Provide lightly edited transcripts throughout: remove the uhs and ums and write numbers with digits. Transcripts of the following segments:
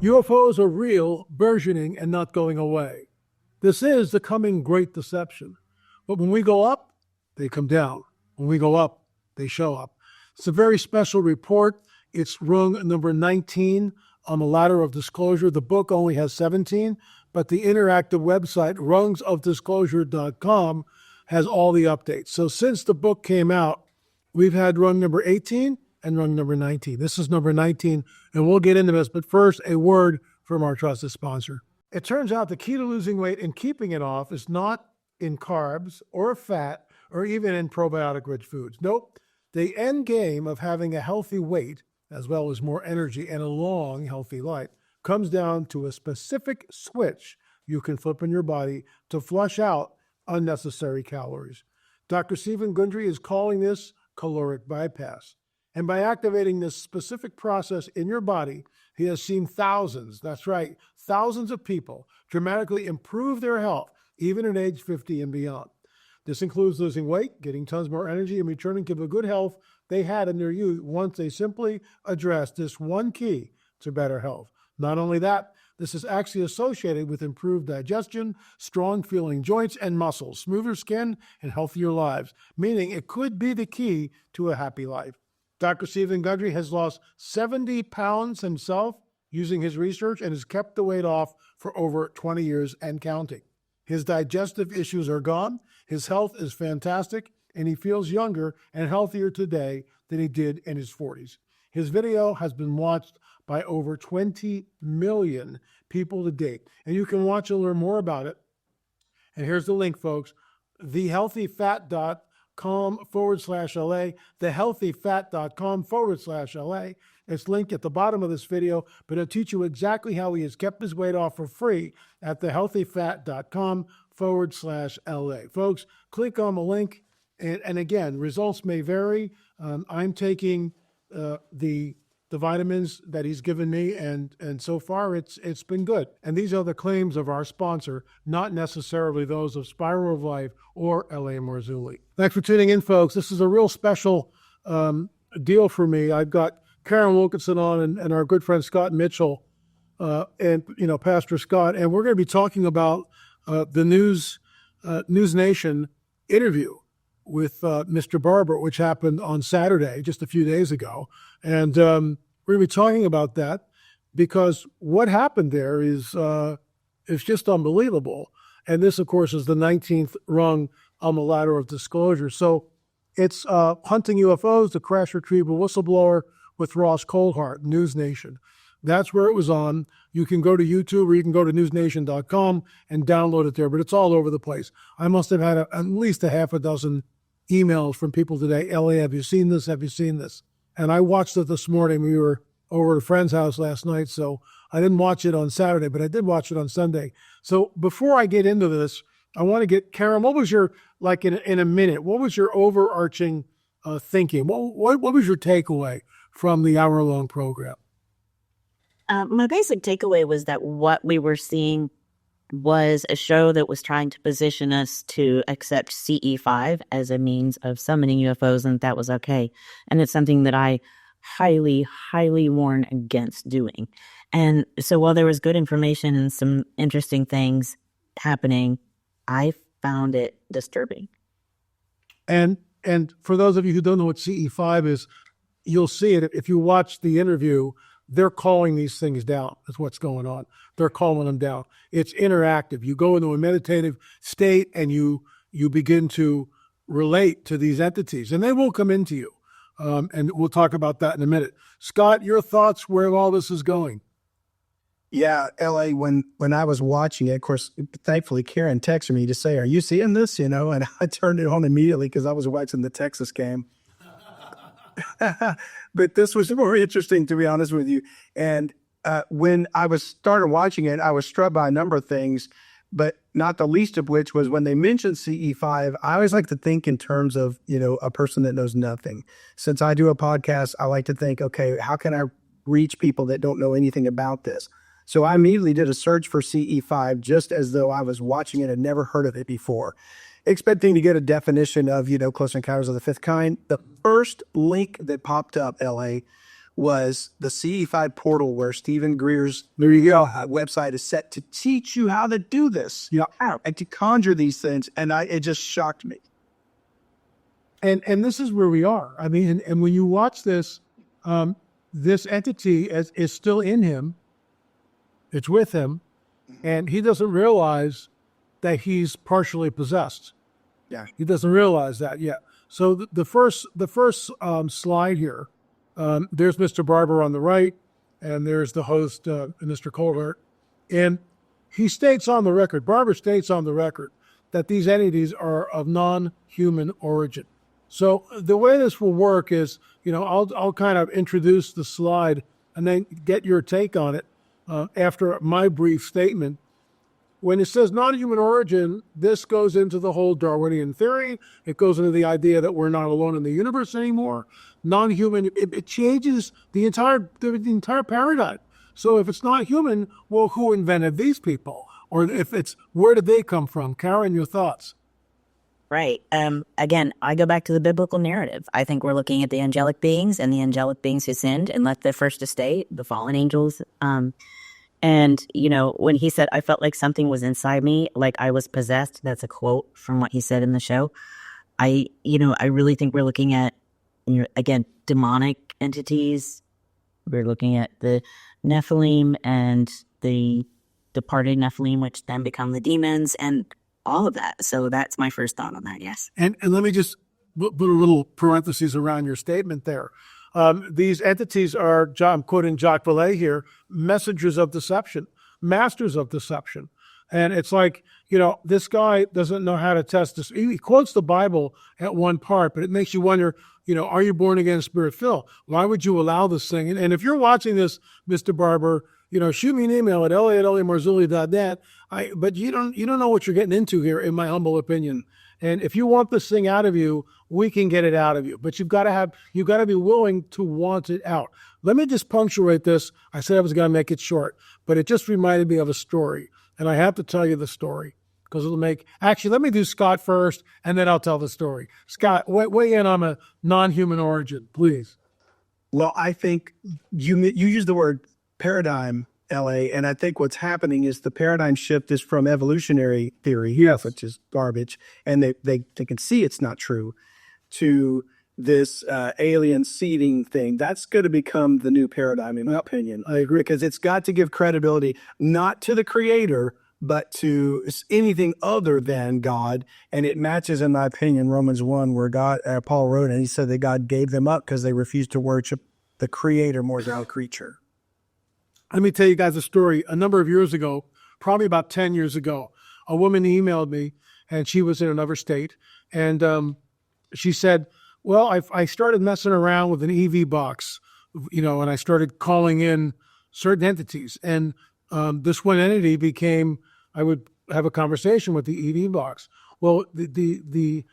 UFOs are real, burgeoning, and not going away. This is the coming great deception. But when we go up, they come down. When we go up, they show up. It's a very special report. It's Rung number 19 on the ladder of disclosure. The book only has 17, but the interactive website, rungsofdisclosure.com, has all the updates. So since the book came out, we've had Rung number 18 and Rung number 19. This is number 19, and we'll get into this. But first, a word from our trusted sponsor. It turns out the key to losing weight and keeping it off is not in carbs or fat or even in probiotic-rich foods. Nope. The end game of having a healthy weight, as well as more energy and a long, healthy life, comes down to a specific switch you can flip in your body to flush out unnecessary calories. Dr. Stephen Gundry is calling this caloric bypass. And by activating this specific process in your body, he has seen thousands, that's right, thousands of people dramatically improve their health, even at age 50 and beyond. This includes losing weight, getting tons more energy, and returning to the good health they had in their youth once they simply addressed this one key to better health. Not only that, this is actually associated with improved digestion, strong feeling joints and muscles, smoother skin, and healthier lives, meaning it could be the key to a happy life. Dr. Stephen Gundry has lost 70 pounds himself using his research and has kept the weight off for over 20 years and counting. His digestive issues are gone, his health is fantastic, and he feels younger and healthier today than he did in his 40s. His video has been watched by over 20 million people to date, and you can watch and learn more about it. And here's the link, folks, thehealthyfat.com/LA, thehealthyfat.com/LA. It's linked at the bottom of this video, but it'll teach you exactly how he has kept his weight off for free at thehealthyfat.com/LA. Folks, click on the link, and again, results may vary. I'm taking the vitamins that he's given me, and so far it's been good. And these are the claims of our sponsor, not necessarily those of Spiral of Life or L.A. Marzulli. Thanks for tuning in, folks. This is a real special deal for me. I've got Karen Wilkinson on and our good friend Scott Mitchell, and Pastor Scott, and we're going to be talking about the News Nation interview with Mr. Barber, which happened on Saturday, just a few days ago. And we're going to be talking about that because what happened there is just unbelievable. And this, of course, is the 19th rung on the ladder of disclosure. So it's Hunting UFOs, the Crash Retrieval Whistleblower with Ross Coulthart, News Nation. That's where it was on. You can go to YouTube or you can go to newsnation.com and download it there, but it's all over the place. I must have had at least a half a dozen emails from people today. Ellie, have you seen this? Have you seen this? And I watched it this morning. We were over at a friend's house last night, so I didn't watch it on Saturday, but I did watch it on Sunday. So before I get into this, I want to get, Karen, what was your, like in a minute, what was your overarching thinking? What was your takeaway from the hour-long program? My basic takeaway was that what we were seeing was a show that was trying to position us to accept CE5 as a means of summoning UFOs, and that was okay. And it's something that I highly, highly warn against doing. And so while there was good information and some interesting things happening, I found it disturbing. And for those of you who don't know what CE5 is, you'll see it if you watch the interview. They're calling these things down. That's what's going on. They're calling them down. It's interactive. You go into a meditative state and you begin to relate to these entities, and they will come into you. And we'll talk about that in a minute. Scott, your thoughts where all this is going? Yeah, LA, when I was watching it, of course, thankfully Karen texted me to say, "Are you seeing this?" And I turned it on immediately because I was watching the Texas game. But this was more interesting, to be honest with you. And when I started watching it, I was struck by a number of things, but not the least of which was when they mentioned CE5, I always like to think in terms of, a person that knows nothing. Since I do a podcast, I like to think, okay, how can I reach people that don't know anything about this? So I immediately did a search for CE5 just as though I was watching it and never heard of it before, expecting to get a definition of, Close Encounters of the Fifth Kind. The first link that popped up, LA, was the CE5 portal where Stephen Greer's There you go. website is set to teach you how to do this. Yeah. And to conjure these things. And it just shocked me. And this is where we are. I mean, and when you watch this, this entity is still in him. It's with him, and he doesn't realize that he's partially possessed. Yeah. He doesn't realize that yet. So the first slide here, there's Mr. Barber on the right, and there's the host, Mr. Colbert, and he states on the record, Barber states on the record, that these entities are of non-human origin. So the way this will work is, I'll kind of introduce the slide and then get your take on it after my brief statement. When it says non-human origin, this goes into the whole Darwinian theory. It goes into the idea that we're not alone in the universe anymore. Non-human, it changes the entire paradigm. So if it's not human, well, who invented these people? Or if it's, where did they come from? Karen, your thoughts? Right. Again, I go back to the biblical narrative. I think we're looking at the angelic beings and the angelic beings who sinned and left the first estate, the fallen angels. And, when he said, I felt like something was inside me, like I was possessed, that's a quote from what he said in the show. I really think we're looking at, again, demonic entities. We're looking at the Nephilim and the departed Nephilim, which then become the demons and all of that. So that's my first thought on that, yes. And let me just put a little parentheses around your statement there. These entities are, I'm quoting Jacques Vallée here, messengers of deception, masters of deception. And it's like, this guy doesn't know how to test this. He quotes the Bible at one part, but it makes you wonder, are you born again, spirit-filled? Why would you allow this thing? And if you're watching this, Mr. Barber, shoot me an email at la@marzulli.net. But you don't know what you're getting into here, in my humble opinion. And if you want this thing out of you, we can get it out of you. But you've got to be willing to want it out. Let me just punctuate this. I said I was going to make it short, but it just reminded me of a story. And I have to tell you the story because actually, let me do Scott first, and then I'll tell the story. Scott, weigh in on a non-human origin, please. Well, I think you use the word paradigm, LA, and I think what's happening is the paradigm shift is from evolutionary theory, yes, which is garbage, and they can see it's not true, to this alien seeding thing. That's going to become the new paradigm, in my opinion. I agree. Because it's got to give credibility not to the creator, but to anything other than God. And it matches, in my opinion, Romans 1, where Paul wrote, and he said that God gave them up because they refused to worship the creator more than a creature. Let me tell you guys a story. A number of years ago, probably about 10 years ago, a woman emailed me, and she was in another state. And she said, well, I started messing around with an EV box, and I started calling in certain entities. And this one entity became, I would have a conversation with the EV box. Well, the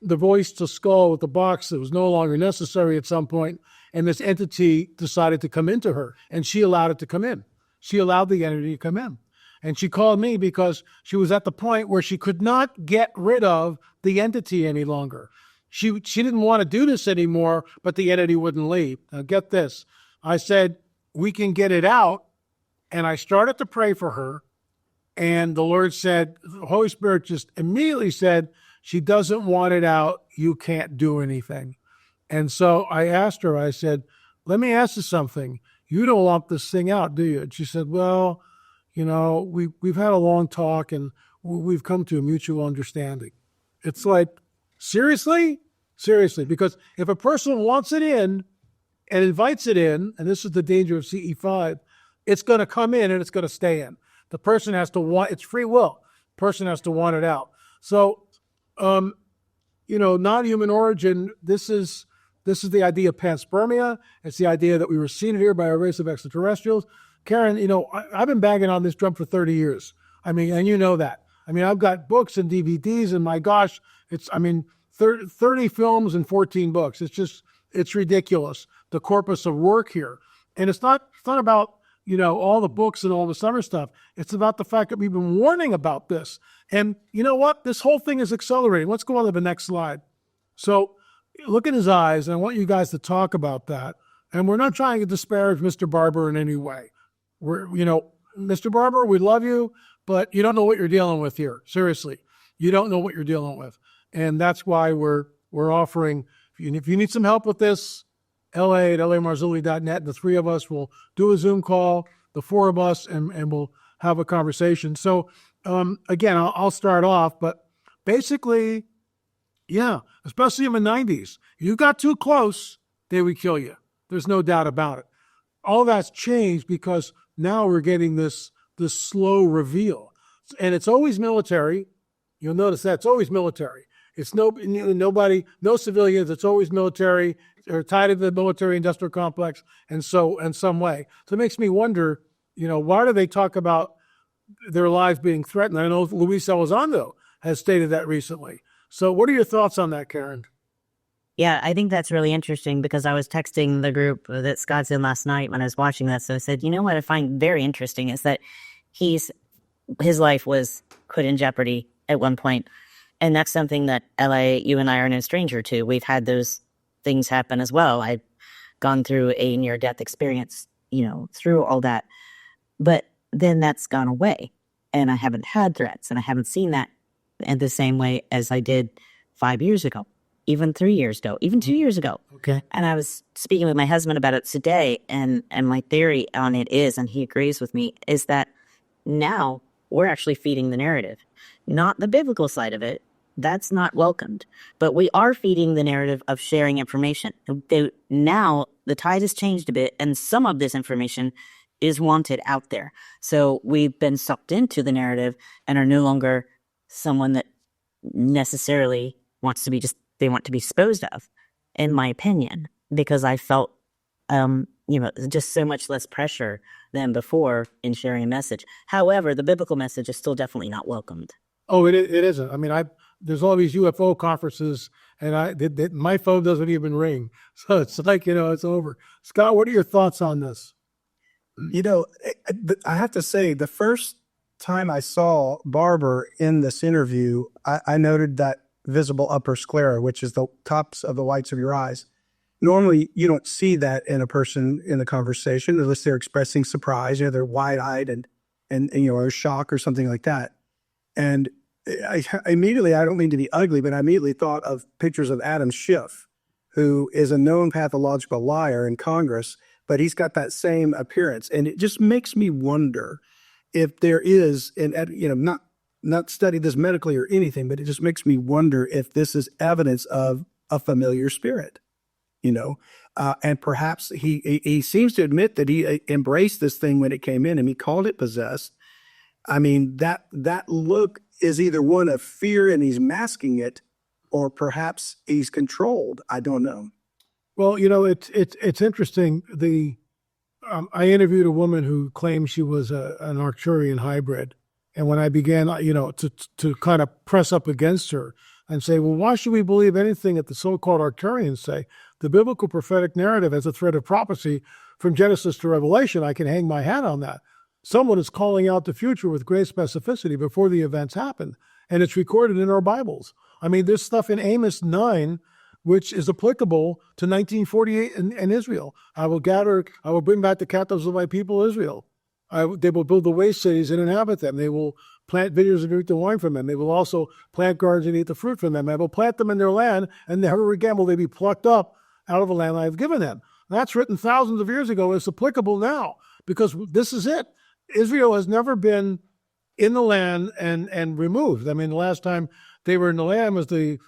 voice to skull with the box, that was no longer necessary at some point, and this entity decided to come into her, and she allowed it to come in. She allowed the entity to come in. And she called me because she was at the point where she could not get rid of the entity any longer. She didn't want to do this anymore, but the entity wouldn't leave. Now get this. I said, we can get it out. And I started to pray for her. And the Lord said, the Holy Spirit just immediately said, she doesn't want it out. You can't do anything. And so I asked her, I said, let me ask you something. You don't want this thing out, do you? And she said, well, we've had a long talk and we've come to a mutual understanding. It's like, seriously? Seriously. Because if a person wants it in and invites it in, and this is the danger of CE5, it's going to come in and it's going to stay in. The person has to want, it's free will. The person has to want it out. So, non-human origin, this is the idea of panspermia. It's the idea that we were seeded here by a race of extraterrestrials. Karen, I've been banging on this drum for 30 years. And you know that. I've got books and DVDs, and my gosh, 30 films and 14 books. It's ridiculous, the corpus of work here. And it's not about, all the books and all this other stuff. It's about the fact that we've been warning about this. And you know what? This whole thing is accelerating. Let's go on to the next slide. So look in his eyes, and I want you guys to talk about that. And we're not trying to disparage Mr. Barber in any way. Mr. Barber, we love you, but you don't know what you're dealing with here. Seriously, you don't know what you're dealing with. And that's why we're offering, if you need some help with this, la@lamarzulli.net, the three of us will do a Zoom call, the four of us, and we'll have a conversation. So again, I'll start off, but basically, yeah, especially in the 90s, you got too close, they would kill you. There's no doubt about it. All that's changed because now we're getting this slow reveal. And it's always military. You'll notice that it's always military. It's no civilians. It's always military. They're tied to the military industrial complex in some way. So it makes me wonder, why do they talk about their lives being threatened? I know Luis Elizondo has stated that recently. So what are your thoughts on that, Karen? Yeah, I think that's really interesting because I was texting the group that Scott's in last night when I was watching that. So I said, what I find very interesting is that his life was put in jeopardy at one point. And that's something that LA, you and I are no stranger to. We've had those things happen as well. I've gone through a near-death experience, through all that. But then that's gone away. And I haven't had threats, and I haven't seen that in the same way as I did 5 years ago, even 3 years ago, even 2 years ago. Okay. And I was speaking with my husband about it today, and my theory on it is, and he agrees with me, is that now we're actually feeding the narrative, not the biblical side of it. That's not welcomed. But we are feeding the narrative of sharing information. Now the tide has changed a bit, and some of this information is wanted out there. So we've been sucked into the narrative and are no longer someone that necessarily they want to be disposed of, in my opinion, because I felt, just so much less pressure than before in sharing a message. However, the biblical message is still definitely not welcomed. Oh, it isn't. I mean, there's all these UFO conferences, and my phone doesn't even ring. So it's like, it's over. Scott, what are your thoughts on this? I have to say, the first time I saw Barber in this interview, I noted that visible upper sclera, which is the tops of the whites of your eyes. Normally, you don't see that in a person in the conversation unless they're expressing surprise, they're wide-eyed and or shock or something like that. And I don't mean to be ugly, but I immediately thought of pictures of Adam Schiff, who is a known pathological liar in Congress, but he's got that same appearance. And it just makes me wonder if there is, not study this medically or anything, but it just makes me wonder if this is evidence of a familiar spirit, and perhaps he seems to admit that he embraced this thing when it came in and he called it possessed. I mean, that look is either one of fear and he's masking it, or perhaps he's controlled. I don't know. Well, it's interesting. I interviewed a woman who claimed she was an Arcturian hybrid. And when I began, to kind of press up against her and say, well, why should we believe anything that the so-called Arcturians say? The biblical prophetic narrative has a thread of prophecy from Genesis to Revelation. I can hang my hat on that. Someone is calling out the future with great specificity before the events happen. And it's recorded in our Bibles. I mean, there's stuff in Amos 9, which is applicable to 1948 in Israel. I will bring back the captives of my people, Israel. They will build the waste cities and inhabit them. They will plant vineyards and drink the wine from them. They will also plant gardens and eat the fruit from them. I will plant them in their land, and never again will they be plucked up out of the land I have given them. That's written thousands of years ago. It's applicable now because this is it. Israel has never been in the land and removed. I mean, the last time they were in the land was the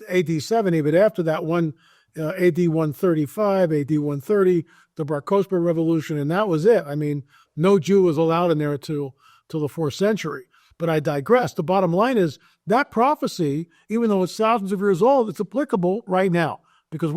AD 70, but after that one, AD 135, AD 130, the Bar Kokhba Revolution, and that was it. I mean, no Jew was allowed in there till the 4th century. But I digress. The bottom line is that prophecy, even though it's thousands of years old, it's applicable right now because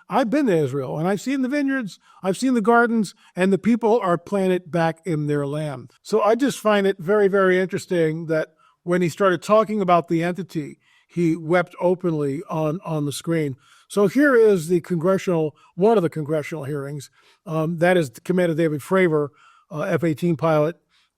I've been to Israel, and I've seen the vineyards, I've seen the gardens, and the people are planted back in their land. So I just find it very, very interesting that when he started talking about the entity, he wept openly on the screen. So here is one of the congressional hearings. That is Commander David Fravor, F-18 pilot,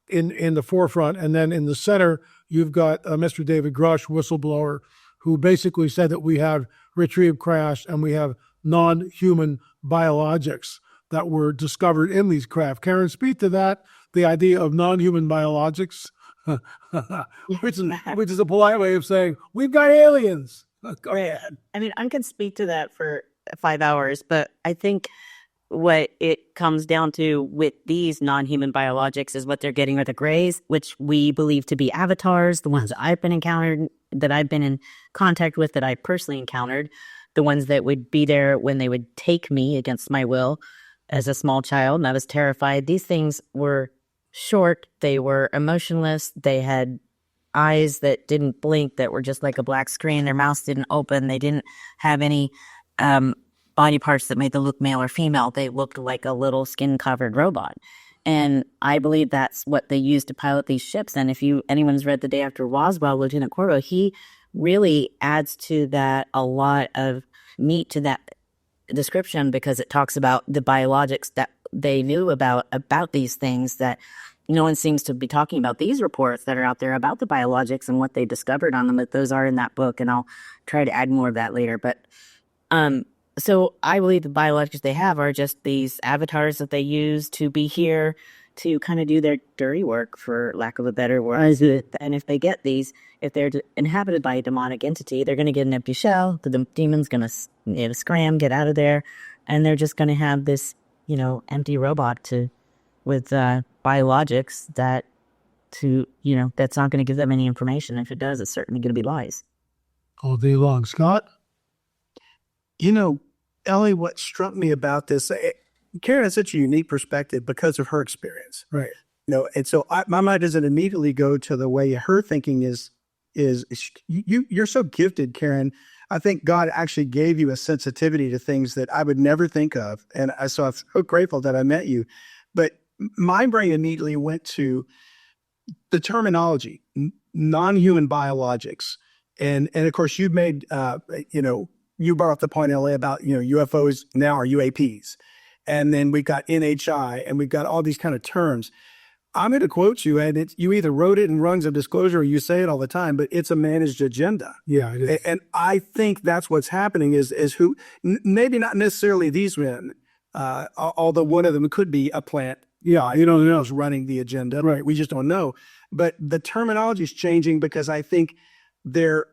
in the forefront. And then in the center, you've got Mr. David Grush, whistleblower, who basically said that we have retrieved crash and we have non-human biologics that were discovered in these craft. Karen, speak to that, the idea of non-human biologics, which is a polite way of saying, we've got aliens. Go ahead. I mean, I can speak to that for 5 hours, but I think what it comes down to with these non-human biologics is what they're getting with the Greys, which we believe to be avatars, the ones that I've been in contact with, that I personally encountered, the ones that would be there when they would take me against my will as a small child, and I was terrified. These things were short, they were emotionless, they had eyes that didn't blink, that were just like a black screen, their mouths didn't open, they didn't have any body parts that made them look male or female. They looked like a little skin-covered robot. And I believe that's what they used to pilot these ships. And if anyone's read The Day After Roswell, Lieutenant Corvo, he really adds to that a lot of meat to that description, because it talks about the biologics that they knew about these things that no one seems to be talking about. These reports that are out there about the biologics and what they discovered on them, that those are in that book, and I'll try to add more of that later. But so I believe the biologics they have are just these avatars that they use to be here to kind of do their dirty work, for lack of a better word. And if they get these, if they're inhabited by a demonic entity, they're going to get an empty shell. The demon's going to scram, get out of there, and they're just going to have this, empty robot with biologics that's not going to give them any information. If it does, it's certainly going to be lies. All day long. Scott? Ellie, what struck me about this, Karen has such a unique perspective because of her experience. Right. And so my mind doesn't immediately go to the way her thinking is you're so gifted, Karen. I think God actually gave you a sensitivity to things that I would never think of. And so I'm so grateful that I met you. But my brain immediately went to the terminology, non-human biologics. And of course, you made, you brought up the point, LA, about, UFOs now are UAPs. And then we got NHI, and we've got all these kind of terms. I'm going to quote you, and you either wrote it in Rungs of Disclosure or you say it all the time, but it's a managed agenda. Yeah, it is. And I think that's what's happening is who, maybe not necessarily these men, although one of them could be a plant. Yeah, you don't know who's running the agenda. Right. We just don't know. But the terminology is changing because I think they're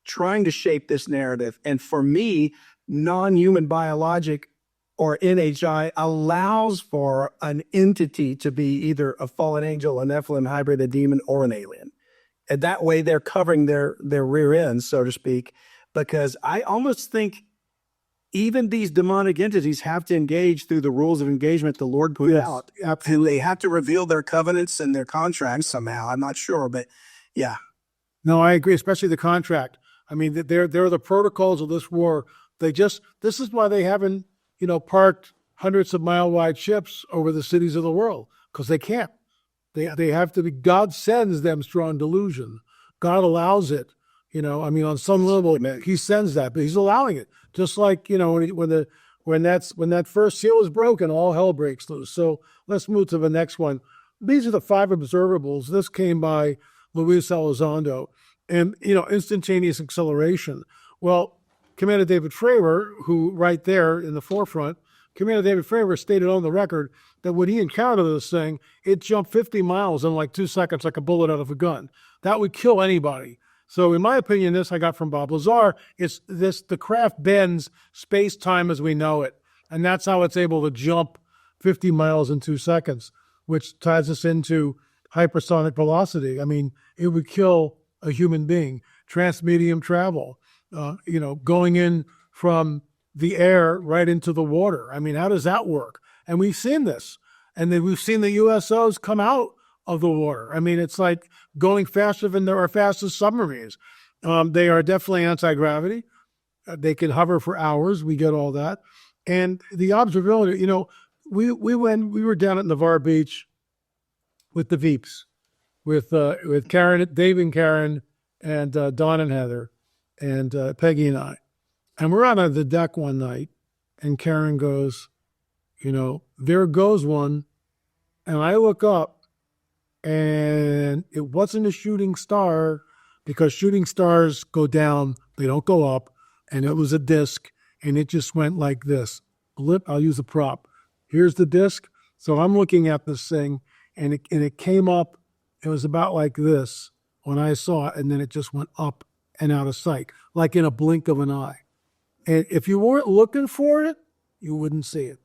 trying to shape this narrative. And for me, non-human biologic, or NHI, allows for an entity to be either a fallen angel, a Nephilim hybrid, a demon, or an alien. And that way they're covering their rear end, so to speak, because I almost think even these demonic entities have to engage through the rules of engagement the Lord put out. Absolutely. They have to reveal their covenants and their contracts somehow. I'm not sure, but yeah. No, I agree, especially the contract. I mean, they're the protocols of this war. This is why they haven't, parked hundreds of mile-wide ships over the cities of the world, because they can't. They have to be, God sends them strong delusion. God allows it, on some level, he sends that, but he's allowing it. Just like, when that first seal is broken, all hell breaks loose. So let's move to the next one. These are the 5 observables. This came by Luis Elizondo. And, instantaneous acceleration. Well, Commander David Fravor, who right there in the forefront, Commander David Fravor stated on the record that when he encountered this thing, it jumped 50 miles in like 2 seconds like a bullet out of a gun. That would kill anybody. So in my opinion, this I got from Bob Lazar, the craft bends space-time as we know it. And that's how it's able to jump 50 miles in 2 seconds, which ties us into hypersonic velocity. I mean, it would kill a human being. Transmedium travel, going in from the air right into the water. I mean, how does that work? And we've seen this. And then we've seen the USOs come out of the water. I mean, it's like going faster than our fastest submarines. They are definitely anti-gravity. They can hover for hours. We get all that. And the observability, we were down at Navarre Beach with the Veeps, with Karen, Dave and Karen, and Don and Heather, and Peggy and I. And we're out on the deck one night, and Karen goes, there goes one. And I look up, and it wasn't a shooting star, because shooting stars go down, they don't go up. And it was a disc, and it just went like this. Blip, I'll use a prop. Here's the disc. So I'm looking at this thing, and it came up. It was about like this when I saw it, and then it just went up and out of sight, like in a blink of an eye. And if you weren't looking for it, you wouldn't see it.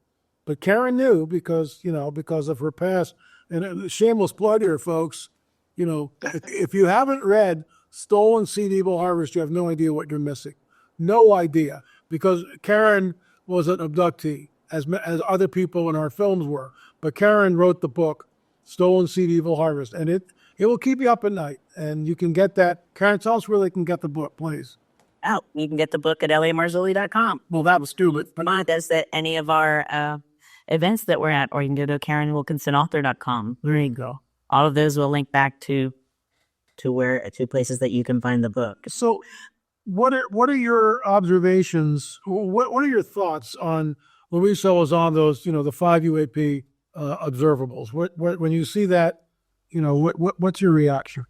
But Karen knew because of her past. And shameless plug here, folks. If you haven't read Stolen Seed Evil Harvest, you have no idea what you're missing. No idea. Because Karen was an abductee, as other people in our films were. But Karen wrote the book, Stolen Seed Evil Harvest. And it will keep you up at night. And you can get that. Karen, tell us where they can get the book, please. Oh, you can get the book at lamarzulli.com. Well, that was stupid. But that's at any of our events that we're at, or you can go to KarenWilkinsonAuthor.com. There you go. All of those will link back to places that you can find the book. So, what are your observations? What are your thoughts on Luis Elizondo's, the 5 UAP observables? When you see that, what's your reaction?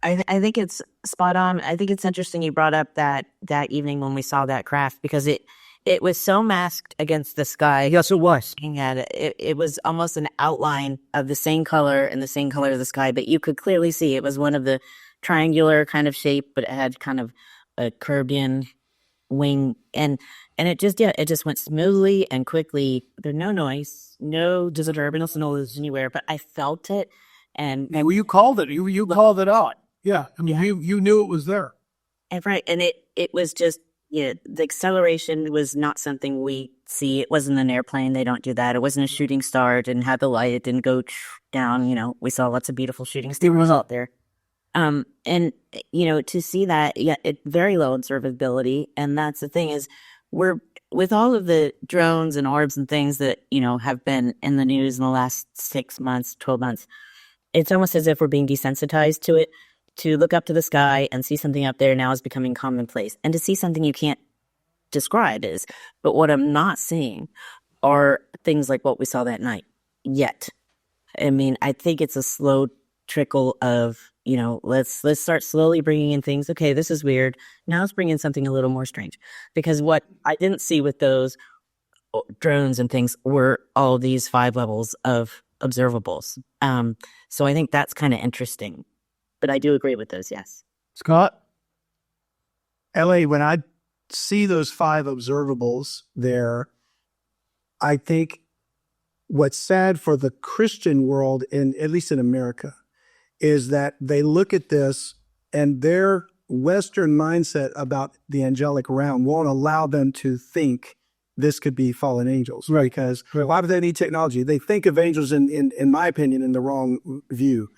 I think it's spot on. I think it's interesting you brought up that evening when we saw that craft, because it was so masked against the sky. Yes, it was. Looking at it, it was almost an outline of the same color and the same color of the sky, but you could clearly see it was one of the triangular kind of shape, but it had kind of a curved in wing, and it just went smoothly and quickly. There's no noise, no disturbance, no noise anywhere, but I felt it. And well, you called it. You called it out. Yeah, I mean, you knew it was there. And right, and it was just, the acceleration was not something we see. It wasn't an airplane. They don't do that. It wasn't a shooting star. It didn't have the light. It didn't go down. We saw lots of beautiful shooting stars out there. And to see that, it very low observability. And that's the thing is, we're with all of the drones and orbs and things that have been in the news in the last 6 months, 12 months. It's almost as if we're being desensitized to it. To look up to the sky and see something up there now is becoming commonplace. And to see something you can't describe is. But what I'm not seeing are things like what we saw that night yet. I mean, I think it's a slow trickle of, let's start slowly bringing in things. Okay, this is weird. Now let's bring in something a little more strange. Because what I didn't see with those drones and things were all these 5 levels of observables. So I think that's kind of interesting. But I do agree with those, yes. Scott? LA, when I see those 5 observables there, I think what's sad for the Christian world, at least in America, is that they look at this and their Western mindset about the angelic realm won't allow them to think this could be fallen angels. Right. Because why would they need technology? They think of angels, in my opinion, in the wrong view.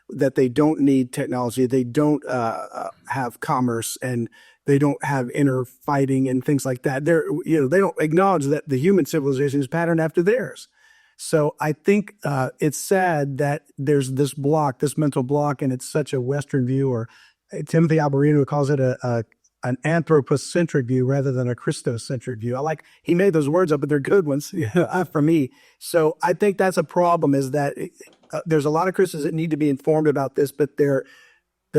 That they don't need technology, they don't have commerce, and they don't have inner fighting and things like that. They don't acknowledge that the human civilization is patterned after theirs. So I think it's sad that there's this mental block, and it's such a Western view, or Timothy Alberino calls it an anthropocentric view rather than a Christocentric view. He made those words up, but they're good ones for me. So I think that's a problem, is that there's a lot of Christians that need to be informed about this, but their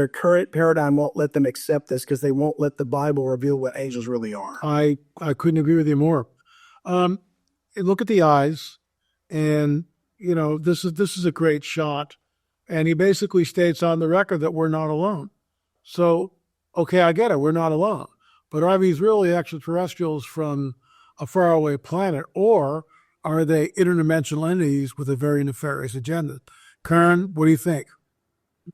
current paradigm won't let them accept this because they won't let the Bible reveal what angels really are. I couldn't agree with you more. Look at the eyes, and this is a great shot, and he basically states on the record that we're not alone. So, okay, I get it, we're not alone, but are these really extraterrestrials from a faraway planet, or are they interdimensional entities with a very nefarious agenda? Karen, what do you think?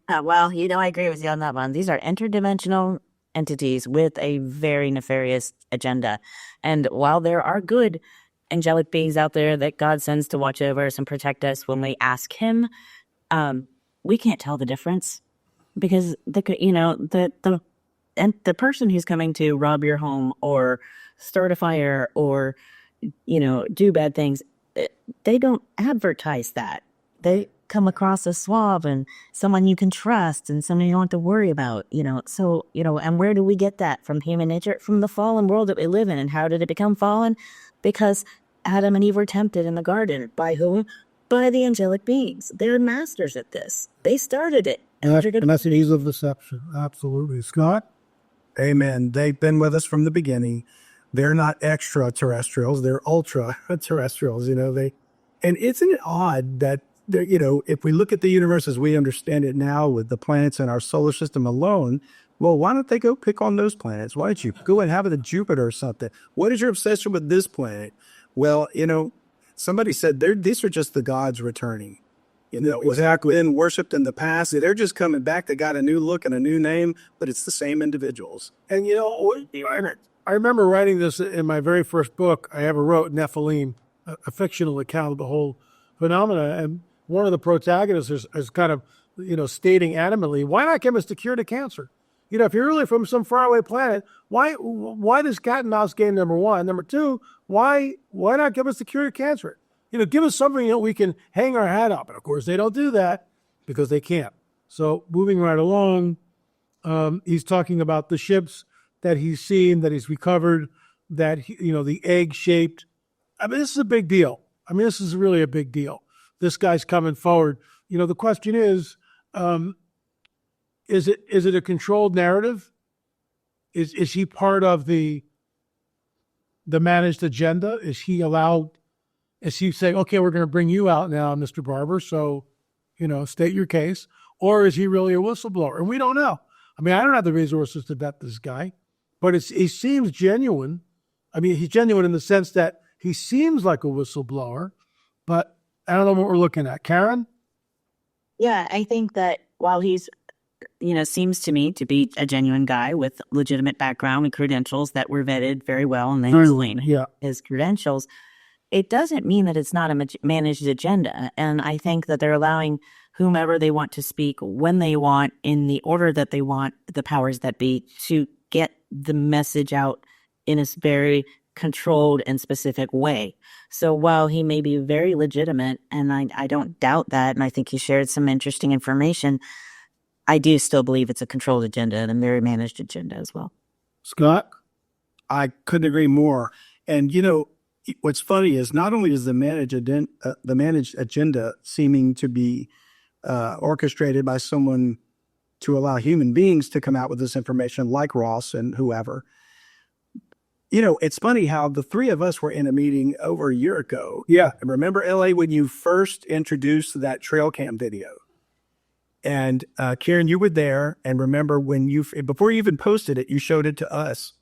Well, I agree with you on that one. These are interdimensional entities with a very nefarious agenda. And while there are good angelic beings out there that God sends to watch over us and protect us when we ask him, we can't tell the difference, because the person who's coming to rob your home or start a fire or do bad things, they don't advertise that. They come across as suave and someone you can trust and someone you don't have to worry about, So, and where do we get that? From human nature, from the fallen world that we live in. And how did it become fallen? Because Adam and Eve were tempted in the garden. By whom? By the angelic beings. They're masters at this. They started it. And that's an ease of deception. Absolutely. Scott? Amen. They've been with us from the beginning. They're not extraterrestrials; they're ultra terrestrials. And isn't it odd that if we look at the universe as we understand it now, with the planets in our solar system alone, well, why don't they go pick on those planets? Why don't you go and have it at Jupiter or something? What is your obsession with this planet? Well, somebody said these are just the gods returning. Exactly. Been worshipped in the past. They're just coming back. They got a new look and a new name, but it's the same individuals. And I remember writing this in my very first book I ever wrote, Nephilim, a fictional account of the whole phenomena. And one of the protagonists is kind of, stating adamantly, why not give us the cure to cancer? If you're really from some faraway planet, why this cat and mouse game, number one? Number two, why not give us the cure to cancer? Give us something we can hang our hat up. And of course, they don't do that because they can't. So moving right along, he's talking about the ships that he's seen, that he's recovered, that, the egg-shaped. I mean, this is a big deal. This is really a big deal. This guy's coming forward. The question is it a controlled narrative? Is he part of the managed agenda? Is he saying, okay, we're going to bring you out now, Mr. Barber, so, state your case? Or is he really a whistleblower? And we don't know. I don't have the resources to vet this guy, but he seems genuine. He's genuine in the sense that he seems like a whistleblower, but I don't know what we're looking at. Karen? Yeah, I think that while he's, seems to me to be a genuine guy with legitimate background and credentials that were vetted very well, and they explain his credentials, it doesn't mean that it's not a managed agenda. And I think that they're allowing whomever they want to speak when they want, in the order that they want, the powers that be, to get the message out in a very controlled and specific way. So while he may be very legitimate, and I don't doubt that, and I think he shared some interesting information, I do still believe it's a controlled agenda and a very managed agenda as well. Scott? I couldn't agree more. And, what's funny is not only is the managed agenda seeming to be orchestrated by someone to allow human beings to come out with this information, like Ross and whoever. It's funny how the three of us were in a meeting over a year ago. Yeah. And remember, LA, when you first introduced that trail cam video? And Karen, you were there. And remember before you even posted it, you showed it to us.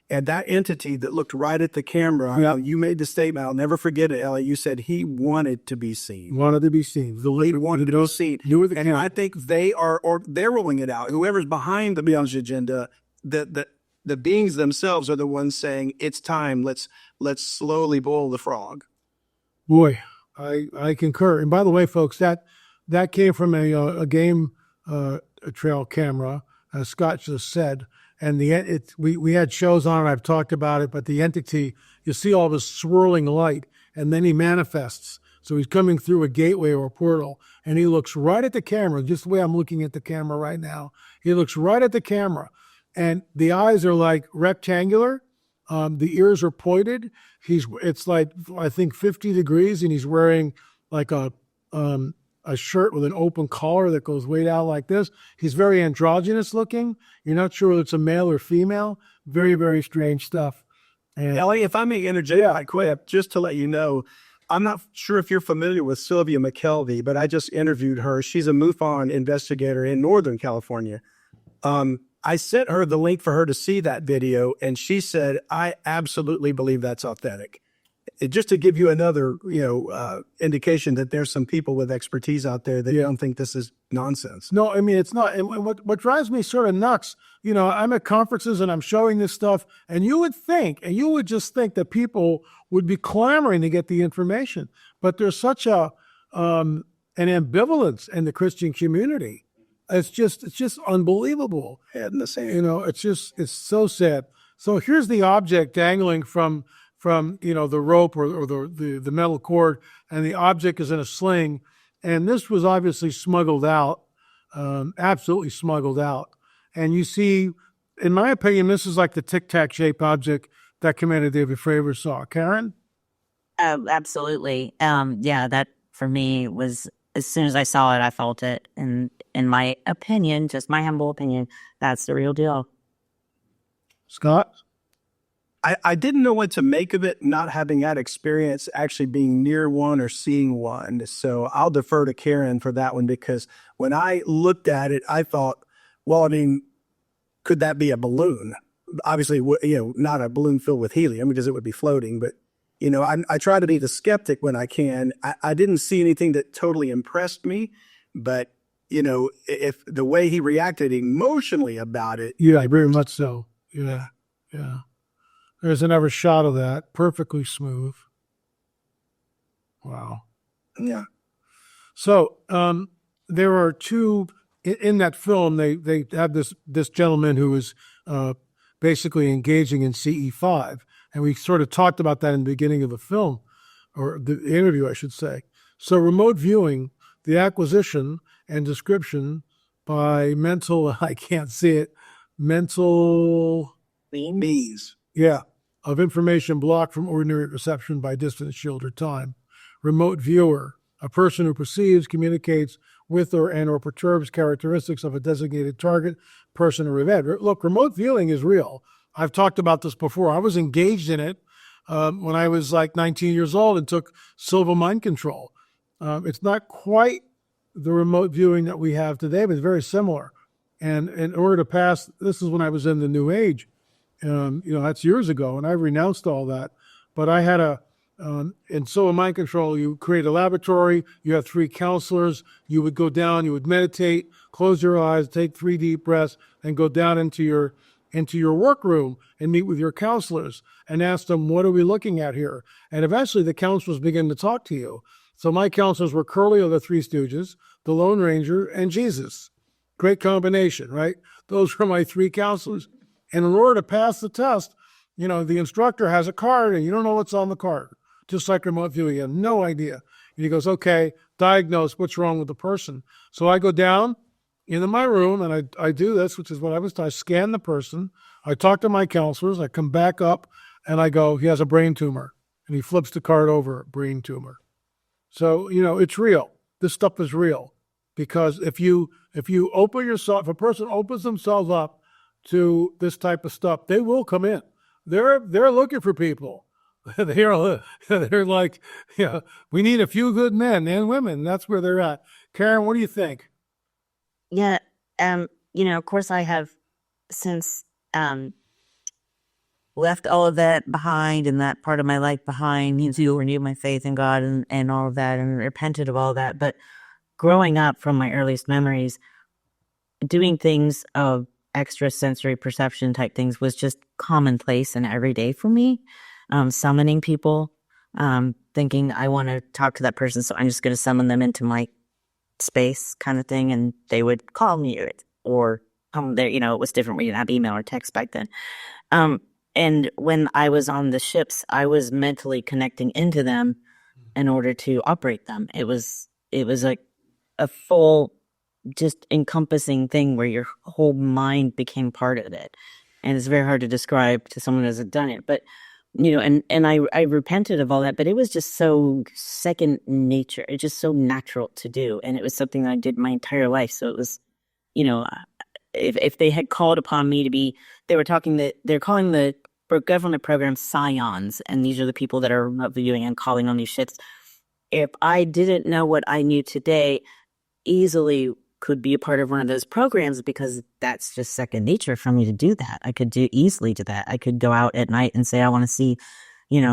And that entity that looked right at the camera, you made the statement, I'll never forget it, Ellie. You said he wanted to be seen. Wanted to be seen. The leader wanted to be seen. And I think they're rolling it out. Whoever's behind the Beyond agenda, the beings themselves are the ones saying, it's time. Let's slowly boil the frog. Boy, I concur. And by the way, folks, that came from a game trail camera, as Scott just said. And we had shows on it. I've talked about it, but the entity, you see all this swirling light, and then he manifests. So he's coming through a gateway or a portal, and he looks right at the camera, just the way I'm looking at the camera right now. He looks right at the camera, and the eyes are like rectangular. The ears are pointed. It's like, I think 50 degrees, and he's wearing like a shirt with an open collar that goes way down like this. He's very androgynous looking. You're not sure whether it's a male or female. Very, very strange stuff. And Ellie, if I may interject quick, just to let you know, I'm not sure if you're familiar with Sylvia McKelvey, but I just interviewed her. She's a MUFON investigator in Northern California. I sent her the link for her to see that video, and she said, I absolutely believe that's authentic. Just to give you another, indication that there's some people with expertise out there that don't think this is nonsense. No, it's not. And what drives me sort of nuts, I'm at conferences and I'm showing this stuff, and you would just think that people would be clamoring to get the information. But there's such an ambivalence in the Christian community. It's just unbelievable. Head in the sand. It's so sad. So here's the object dangling from the rope or the metal cord, and the object is in a sling. And this was obviously smuggled out, absolutely smuggled out. And you see, in my opinion, this is like the tic-tac shaped object that Commander David Fravor saw. Karen? Absolutely. That for me was, as soon as I saw it, I felt it. And in my opinion, just my humble opinion, that's the real deal. Scott? I didn't know what to make of it, not having had experience actually being near one or seeing one. So I'll defer to Karen for that one, because when I looked at it, I thought, well, I mean, could that be a balloon? Obviously, not a balloon filled with helium, because it would be floating. But, I try to be the skeptic when I can. I didn't see anything that totally impressed me, but, if the way he reacted emotionally about it. Yeah, very much so. Yeah, yeah. There's another shot of that, perfectly smooth. Wow. Yeah. So there are two in that film. They have this gentleman who is basically engaging in CE5, and we sort of talked about that in the beginning of the film, or the interview, I should say. So remote viewing, the acquisition and description by mental, I can't see it, mental Means. yeah, of information blocked from ordinary reception by distance, shield, or time. Remote viewer, a person who perceives, communicates with or perturbs characteristics of a designated target, person, or event. Look, remote viewing is real. I've talked about this before. I was engaged in it when I was like 19 years old and took Silva mind control. It's not quite the remote viewing that we have today, but it's very similar. And in order to pass, this is when I was in the New Age. That's years ago, and I renounced all that. But I had in Silva mind control, you create a laboratory, you have 3 counselors, you would go down, you would meditate, close your eyes, take 3 deep breaths, and go down into your workroom and meet with your counselors and ask them, what are we looking at here? And eventually the counselors begin to talk to you. So my counselors were Curly of the Three Stooges, the Lone Ranger, and Jesus. Great combination, right? Those were my 3 counselors. And in order to pass the test, the instructor has a card and you don't know what's on the card. Just like remote viewing, you have no idea. And he goes, okay, diagnose what's wrong with the person. So I go down into my room and I do this, which is what I scan the person. I talk to my counselors. I come back up and I go, he has a brain tumor. And he flips the card over, brain tumor. So, it's real. This stuff is real. Because if you open yourself, if a person opens themselves up to this type of stuff, they will come in. They're looking for people. they're like, we need a few good men and women. That's where they're at. Karen, what do you think? Yeah. Of course I have since left all of that behind and that part of my life behind, to renew my faith in God and all of that and repented of all that. But growing up, from my earliest memories, doing things of extrasensory perception type things was just commonplace and everyday for me. Summoning people, thinking I want to talk to that person, so I'm just going to summon them into my space kind of thing, and they would call me it or come there. It was different. We didn't have email or text back then. And when I was on the ships, I was mentally connecting into them in order to operate them. It was like a full, just encompassing thing where your whole mind became part of it. And it's very hard to describe to someone who hasn't done it. But, and I repented of all that, but it was just so second nature. It's just so natural to do. And it was something that I did my entire life. So it was, if they had called upon me to be, they're calling the government program scions. And these are the people that are viewing and calling on these ships. If I didn't know what I knew today, easily could be a part of one of those programs, because that's just second nature for me to do that. I could easily do that. I could go out at night and say, I want to see, a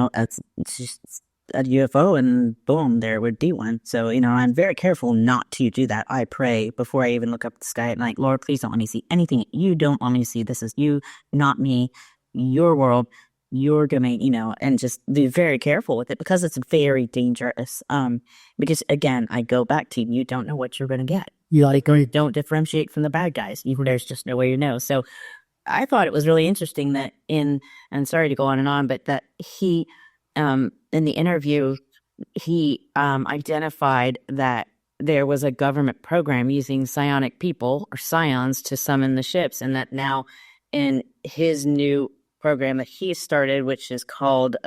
UFO, and boom, there would be one. So, I'm very careful not to do that. I pray before I even look up at the sky at night, Lord, please don't let me see anything you don't want me to see. This is you, not me, your world, your domain, and just be very careful with it, because it's very dangerous. Because again, I go back to, you don't know what you're going to get. You don't differentiate from the bad guys. There's just no way to know. So I thought it was really interesting that and sorry to go on and on, but that he, in the interview, he identified that there was a government program using psionic people or scions to summon the ships, and that now in his new program that he started, which is called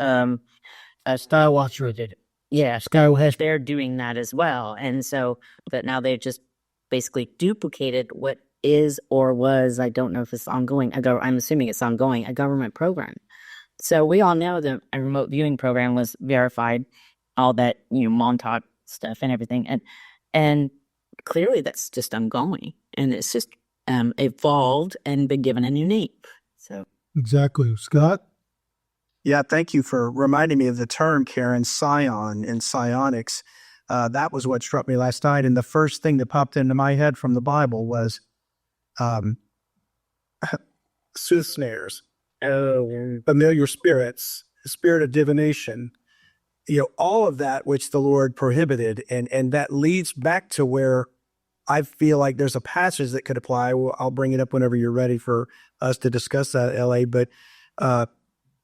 Skywatcher did it. Yeah, Skywatcher. They're doing that as well, and so that now they've just basically duplicated what is or was, I don't know if it's ongoing. I'm assuming it's ongoing, a government program. So we all know that a remote viewing program was verified, all that, Montauk stuff and everything. And clearly that's just ongoing. And it's just evolved and been given a new name. So Exactly. Scott? Yeah, thank you for reminding me of the term, Karen, psion and psionics. That was what struck me last night. And the first thing that popped into my head from the Bible was soothsayers, familiar spirits, spirit of divination, all of that which the Lord prohibited. And that leads back to where I feel like there's a passage that could apply. Well, I'll bring it up whenever you're ready for us to discuss that, LA. But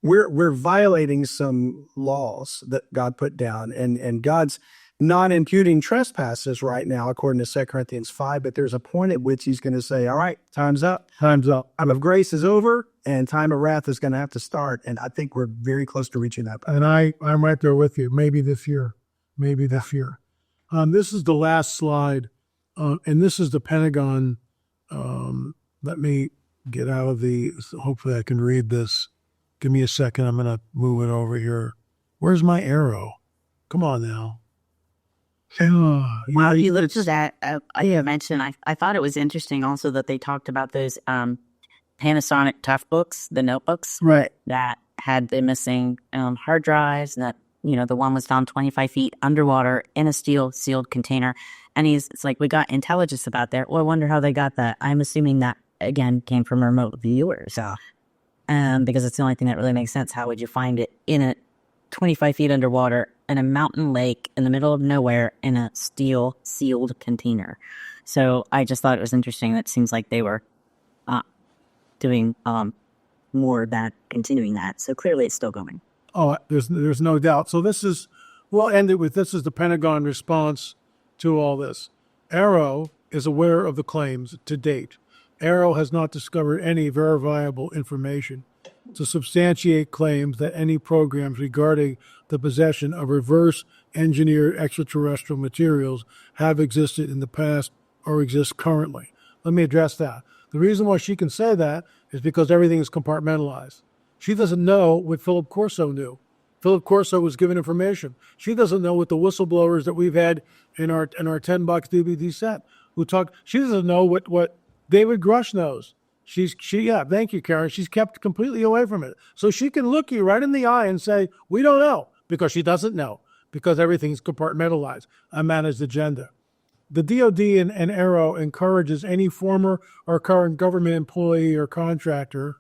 we're violating some laws that God put down, and God's not imputing trespasses right now, according to 2 Corinthians 5. But there's a point at which he's going to say, all right, time's up. Time's up. Time of grace is over, and time of wrath is going to have to start. And I think we're very close to reaching that. And I'm right there with you. Maybe this year. Maybe this year. This is the last slide. And this is the Pentagon. Let me get out of hopefully I can read this. Give me a second. I'm going to move it over here. Where's my arrow? Come on now. Well, you looked at that. I mentioned, I thought it was interesting also that they talked about those Panasonic Tough books, the notebooks, Right. that had the missing hard drives, and that, the one was found 25 feet underwater in a steel sealed container. And it's like, we got intelligence about that. Well, I wonder how they got that. I'm assuming that, again, came from remote viewers. Because it's the only thing that really makes sense. How would you find it in a 25 feet underwater in a mountain lake in the middle of nowhere in a steel sealed container? So I just thought it was interesting. That seems like they were doing more of that, continuing that. So clearly it's still going. Oh, there's no doubt. So we'll end it with, this is the Pentagon response to all this. Arrow is aware of the claims to date. Arrow has not discovered any verifiable information to substantiate claims that any programs regarding the possession of reverse engineered extraterrestrial materials have existed in the past or exist currently. Let me address that. The reason why she can say that is because everything is compartmentalized. She doesn't know what Philip Corso knew. Philip Corso was given information. She doesn't know what the whistleblowers that we've had in our $10 DVD set who talk. She doesn't know what David Grush knows. Thank you, Karen. She's kept completely away from it. So she can look you right in the eye and say, we don't know, because she doesn't know, because everything's compartmentalized, a managed agenda. The DOD and Arrow encourages any former or current government employee or contractor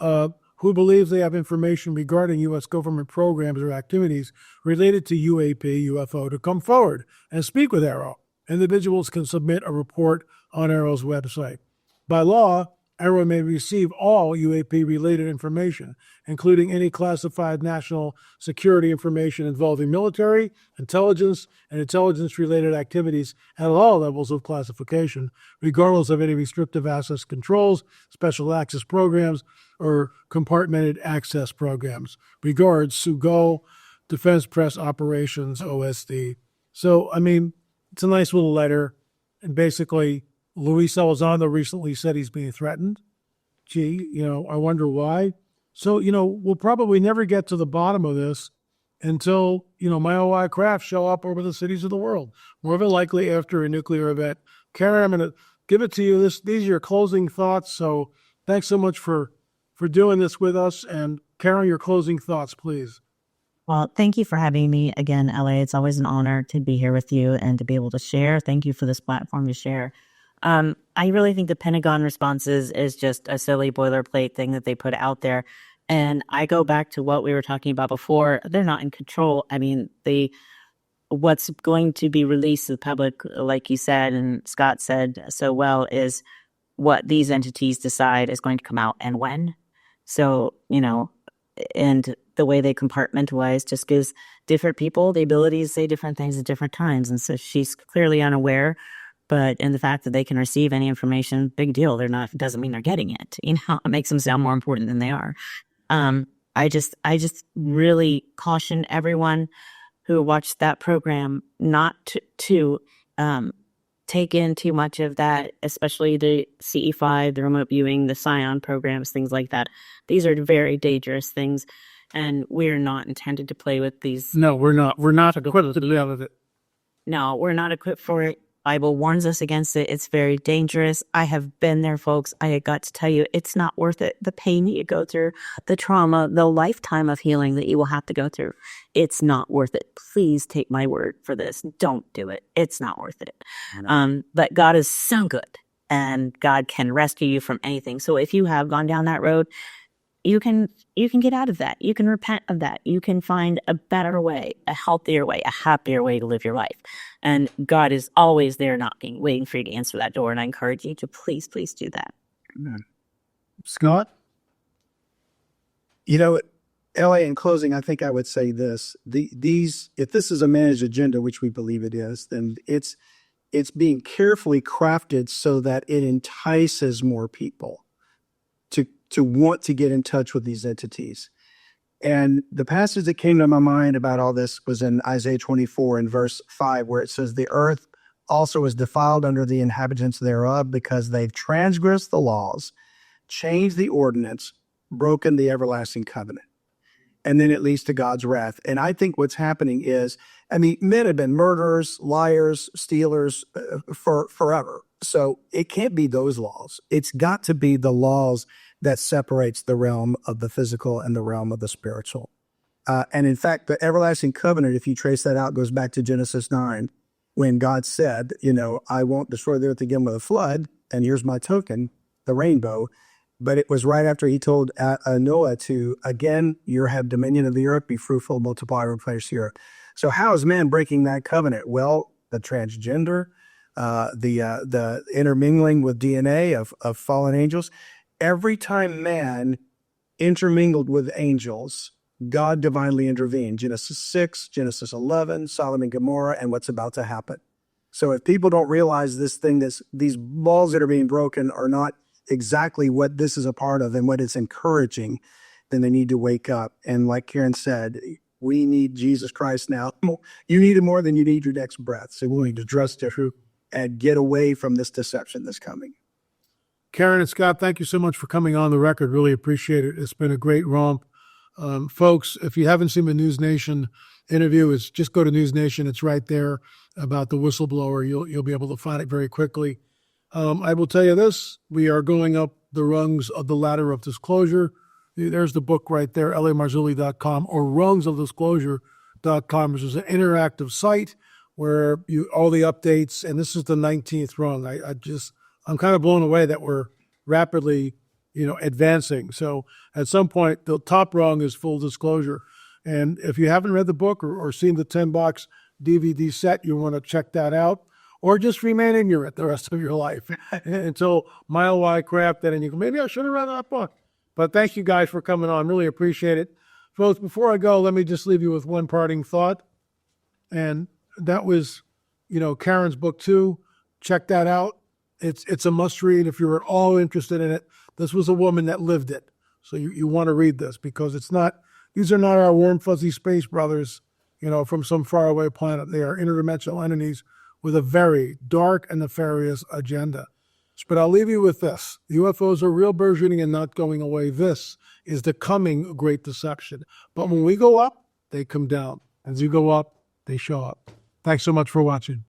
who believes they have information regarding U.S. government programs or activities related to UAP, UFO, to come forward and speak with Arrow. Individuals can submit a report on Arrow's website. By law, Arrow may receive all UAP-related information, including any classified national security information involving military, intelligence, and intelligence-related activities at all levels of classification, regardless of any restrictive access controls, special access programs, or compartmented access programs. Regards, Sugo, Defense Press Operations, OSD. So, it's a nice little letter, and basically, Luis Elizondo recently said he's being threatened. Gee, I wonder why. So, we'll probably never get to the bottom of this until, my OI craft show up over the cities of the world. More than likely after a nuclear event. Karen, I'm going to give it to you. These are your closing thoughts. So thanks so much for doing this with us. And Karen, your closing thoughts, please. Well, thank you for having me again, LA. It's always an honor to be here with you and to be able to share. Thank you for this platform to share. I really think the Pentagon responses is just a silly boilerplate thing that they put out there. And I go back to what we were talking about before. They're not in control. What's going to be released to the public, like you said, and Scott said so well, is what these entities decide is going to come out and when. So, and the way they compartmentalize just gives different people the ability to say different things at different times. And so she's clearly unaware. But in the fact that they can receive any information, big deal. Doesn't mean they're getting it. It makes them sound more important than they are. I just really caution everyone who watched that program not to take in too much of that, especially the CE5, the remote viewing, the Scion programs, things like that. These are very dangerous things, and we're not intended to play with these. No, we're not. We're not equipped to deal with it. No, we're not equipped for it. Bible warns us against it. It's very dangerous. I have been there, folks. I got to tell you, it's not worth it. The pain that you go through, the trauma, the lifetime of healing that you will have to go through, it's not worth it. Please take my word for this. Don't do it. It's not worth it. But God is so good, and God can rescue you from anything. So if you have gone down that road, you can get out of that. You can repent of that. You can find a better way, a healthier way, a happier way to live your life. And God is always there knocking, waiting for you to answer that door. And I encourage you to please do that. Amen. Scott? You know, LA, in closing, I think I would say this. These, if this is a managed agenda, which we believe it is, then it's being carefully crafted so that it entices more people to want to get in touch with these entities. And the passage that came to my mind about all this was in Isaiah 24 in verse 5, where it says, the earth also is defiled under the inhabitants thereof, because they've transgressed the laws, changed the ordinance, broken the everlasting covenant. And then it leads to God's wrath. And I think what's happening is, I mean, men have been murderers, liars, stealers for forever. So it can't be those laws. It's got to be the laws that separates the realm of the physical and the realm of the spiritual. And in fact, the everlasting covenant, if you trace that out, goes back to Genesis 9, when God said, you know, I won't destroy the earth again with a flood, and here's my token, the rainbow. But it was right after he told Noah to, again, you have dominion of the earth, be fruitful, multiply, replenish the earth. So how is man breaking that covenant? Well, the transgender, the intermingling with DNA of fallen angels. Every time man intermingled with angels, God divinely intervened. Genesis 6, Genesis 11, Sodom and Gomorrah, and what's about to happen. So if people don't realize these laws that are being broken are not exactly what this is a part of and what it's encouraging, then they need to wake up. And like Karen said, we need Jesus Christ now. You need it more than you need your next breath. So we need to trust Him and get away from this deception that's coming. Karen and Scott, thank you so much for coming on the record. Really appreciate it. It's been a great romp. Folks, if you haven't seen the News Nation interview, just go to News Nation. It's right there about the whistleblower. You'll be able to find it very quickly. I will tell you this. We are going up the rungs of the ladder of disclosure. There's the book right there, lamarzulli.com or rungsofdisclosure.com, which is an interactive site where all the updates, and this is the 19th rung. I'm kind of blown away that we're rapidly, advancing. So at some point, the top rung is full disclosure. And if you haven't read the book or seen the 10-box DVD set, you want to check that out, or just remain ignorant the rest of your life until Mile Wide Crafted, and you go, maybe I should have read that book. But thank you guys for coming on. Really appreciate it. Folks, before I go, let me just leave you with one parting thought. And that was, Karen's book too. Check that out. It's a must read if you're at all interested in it. This was a woman that lived it. So you want to read this, because these are not our warm, fuzzy space brothers, from some faraway planet. They are interdimensional entities with a very dark and nefarious agenda. But I'll leave you with this. UFOs are real, burgeoning, and not going away. This is the coming great deception. But when we go up, they come down. As you go up, they show up. Thanks so much for watching.